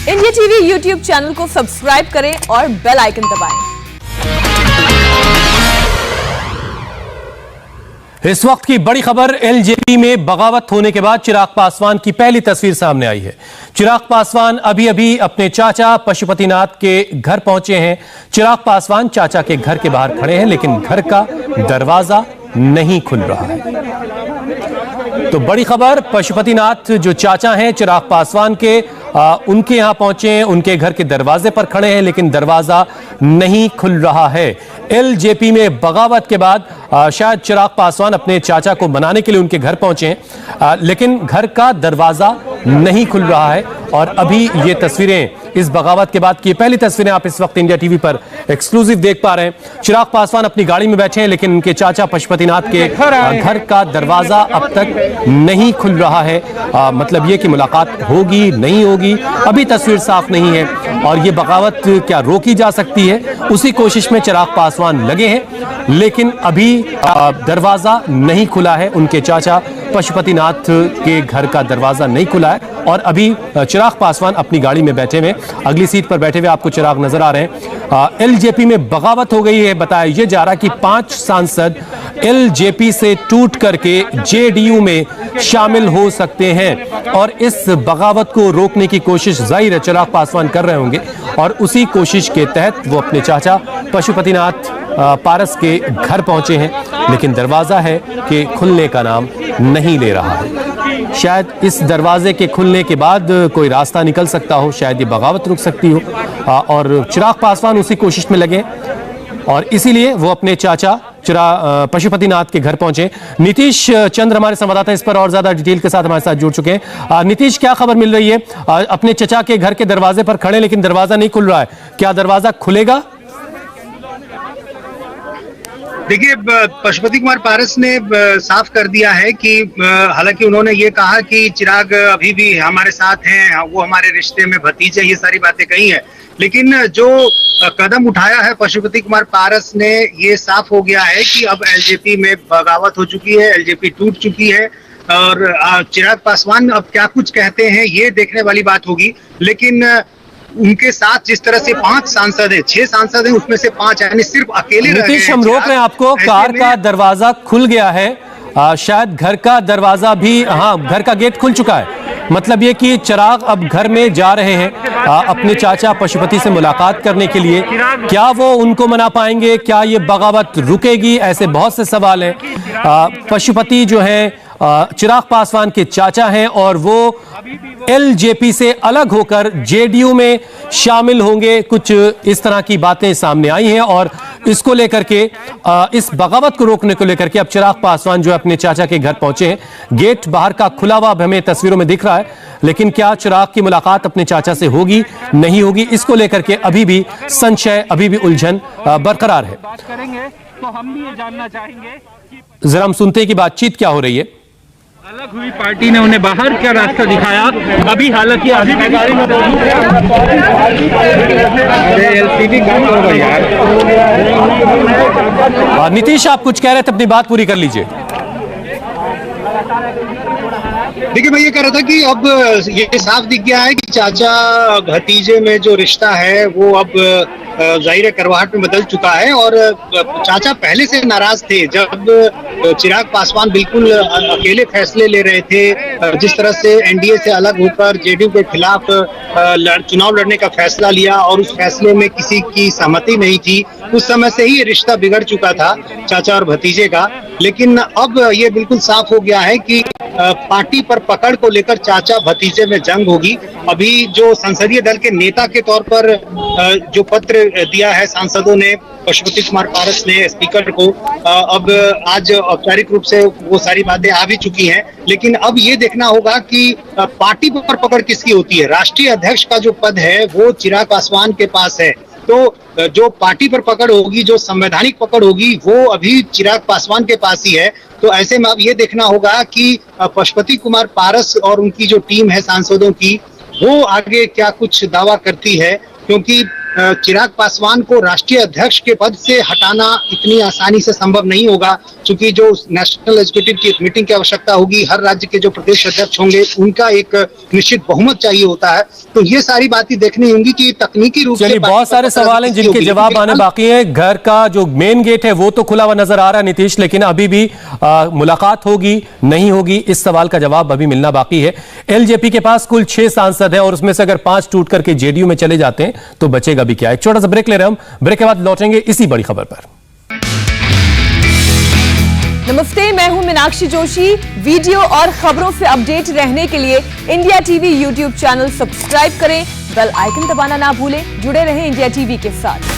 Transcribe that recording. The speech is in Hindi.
इंडिया टीवी यूट्यूब चैनल को सब्सक्राइब करें और बेल आइकन दबाएं। इस वक्त की बड़ी खबर, एलजेपी में बगावत होने के बाद चिराग पासवान की पहली तस्वीर सामने आई है। चिराग पासवान अभी अभी अपने चाचा पशुपतिनाथ के घर पहुंचे हैं। चिराग पासवान चाचा के घर के बाहर खड़े हैं, लेकिन घर का दरवाजा नहीं खुल रहा है। तो बड़ी खबर, पशुपतिनाथ जो चाचा हैं चिराग पासवान के, उनके यहां पहुंचे हैं, उनके घर के दरवाजे पर खड़े हैं, लेकिन दरवाजा नहीं खुल रहा है। एलजेपी में बगावत के बाद शायद चिराग पासवान अपने चाचा को मनाने के लिए उनके घर पहुंचे हैं, लेकिन घर का दरवाजा नहीं खुल रहा है। और अभी ये तस्वीरें, इस बगावत के बाद की पहली तस्वीरें आप इस वक्त इंडिया टीवी पर एक्सक्लूसिव देख पा रहे हैं। चिराग पासवान अपनी गाड़ी में बैठे हैं, लेकिन उनके चाचा पशुपतिनाथ के घर का दरवाजा अब तक नहीं खुल रहा है। मतलब ये कि मुलाकात होगी नहीं होगी अभी तस्वीर साफ नहीं है, और ये बगावत क्या रोकी जा सकती है, उसी कोशिश में चिराग पासवान लगे हैं। लेकिन अभी दरवाजा नहीं खुला है, उनके चाचा पशुपतिनाथ के घर का दरवाजा नहीं खुला है। और अभी चिराग पासवान अपनी गाड़ी में बैठे हुए, अगली सीट पर बैठे हुए आपको चिराग नजर आ रहे हैं। एलजेपी में बगावत हो गई है। बताया ये जा रहा कि 5 सांसद एलजेपी से टूट करके जेडीयू में शामिल हो सकते हैं, और इस बगावत को रोकने की कोशिश जाहिर है चिराग पासवान कर रहे होंगे, और उसी कोशिश के तहत वो अपने चाचा पशुपतिनाथ पारस के घर पहुंचे हैं, लेकिन दरवाजा है कि खुलने का नाम नहीं ले रहा है। शायद इस दरवाजे के खुलने के बाद कोई रास्ता निकल सकता हो, शायद ये बगावत रुक सकती हो, और चिराग पासवान उसी कोशिश में लगे, और इसीलिए वो अपने चाचा पशुपतिनाथ के घर पहुंचे। नीतीश चंद्र हमारे संवाददाता इस पर और ज्यादा डिटेल के साथ हमारे साथ जुड़ चुके हैं। नीतीश, क्या खबर मिल रही है? अपने चचा के घर के दरवाजे पर खड़े, लेकिन दरवाजा नहीं खुल रहा है, क्या दरवाजा खुलेगा? देखिए, पशुपति कुमार पारस ने साफ कर दिया है कि हालांकि उन्होंने ये कहा कि चिराग अभी भी हमारे साथ हैं, वो हमारे रिश्ते में भतीजे, ये सारी बातें कही हैं, लेकिन जो कदम उठाया है पशुपति कुमार पारस ने, ये साफ हो गया है कि अब एलजेपी में बगावत हो चुकी है, एलजेपी टूट चुकी है। और चिराग पासवान अब क्या कुछ कहते हैं ये देखने वाली बात होगी। लेकिन उनके साथ जिस तरह से 5 सांसद हैं, 6 सांसद हैं, उसमें से 5 यानी सिर्फ अकेले रह गए। नीतीश, हम रोक रहे हैं आपको। कार का दरवाजा खुल गया है, शायद घर का दरवाजा भी, हाँ, घर का गेट खुल चुका है। मतलब ये कि चिराग अब घर में जा रहे हैं अपने चाचा पशुपति से मुलाकात करने के लिए। क्या वो उनको मना पाएंगे? क्या ये बगावत रुकेगी? ऐसे बहुत से सवाल हैं। पशुपति जो है चिराग पासवान के चाचा हैं, और वो एलजेपी से अलग होकर जेडीयू में शामिल होंगे, कुछ इस तरह की बातें सामने आई हैं। और इसको लेकर के, इस बगावत को रोकने को लेकर के अब चिराग पासवान जो है अपने चाचा के घर पहुंचे हैं। गेट बाहर का खुला हुआ हमें तस्वीरों में दिख रहा है, लेकिन क्या चिराग की मुलाकात अपने चाचा से होगी नहीं होगी, इसको लेकर के अभी भी संशय, अभी भी उलझन बरकरार है। बात करेंगे तो हम भी ये जानना चाहेंगे, जरा हम सुनते हैं कि बातचीत क्या हो रही है। अलग हुई पार्टी ने उन्हें बाहर क्या रास्ता दिखाया। अभी हालांकि गाड़ी में नीतीश, आप कुछ कह रहे थे, अपनी बात पूरी कर लीजिए। देखिए, मैं ये कह रहा था कि अब ये साफ दिख गया है कि चाचा भतीजे में जो रिश्ता है वो अब जाहिर करवाहट में बदल चुका है। और चाचा पहले से नाराज थे जब चिराग पासवान बिल्कुल अकेले फैसले ले रहे थे, जिस तरह से एनडीए से अलग होकर जेडीयू के खिलाफ चुनाव लड़ने का फैसला लिया, और उस फैसले में किसी की सहमति नहीं थी। उस समय से ही ये रिश्ता बिगड़ चुका था चाचा और भतीजे का। लेकिन अब ये बिल्कुल साफ हो गया है कि पार्टी पर पकड़ को लेकर चाचा भतीजे में जंग होगी। अभी जो संसदीय दल के नेता के तौर पर जो पत्र दिया है सांसदों ने पशुपति कुमार पारस ने स्पीकर को, अब आज औपचारिक रूप से वो सारी बातें आ भी चुकी हैं। लेकिन अब ये देखना होगा कि पार्टी पर पकड़ किसकी होती है। राष्ट्रीय अध्यक्ष का जो पद है वो चिराग पासवान के पास है, तो जो पार्टी पर पकड़ होगी, जो संवैधानिक पकड़ होगी, वो अभी चिराग पासवान के पास ही है। तो ऐसे में अब ये देखना होगा कि पशुपति कुमार पारस और उनकी जो टीम है सांसदों की, वो आगे क्या कुछ दावा करती है, क्योंकि चिराग पासवान को राष्ट्रीय अध्यक्ष के पद से हटाना इतनी आसानी से संभव नहीं होगा, क्योंकि जो नेशनल एग्जीक्यूटिव की मीटिंग की आवश्यकता होगी, हर राज्य के जो प्रदेश अध्यक्ष होंगे उनका एक निश्चित बहुमत चाहिए होता है। तो ये सारी बातें देखनी होंगी कि तकनीकी रूप से बहुत सारे सवाल हैं जिनके जवाब आने बाकी हैं। घर का जो मेन गेट है वो तो खुला हुआ नजर आ रहा है नीतीश, लेकिन अभी भी मुलाकात होगी नहीं होगी, इस सवाल का जवाब अभी मिलना बाकी है। एलजेपी के पास कुल 6 सांसद हैं और उसमें से अगर 5 टूट करके जेडीयू में चले जाते हैं तो बचेगा भी क्या। एक छोटा सा ब्रेक ले रहे हम, ब्रेक के बाद लौटेंगे इसी बड़ी खबर पर। नमस्ते, मैं हूं मीनाक्षी जोशी। वीडियो और खबरों से अपडेट रहने के लिए India TV YouTube channel subscribe करें, बेल आइकन दबाना ना भूलें। जुड़े रहें इंडिया टीवी के साथ।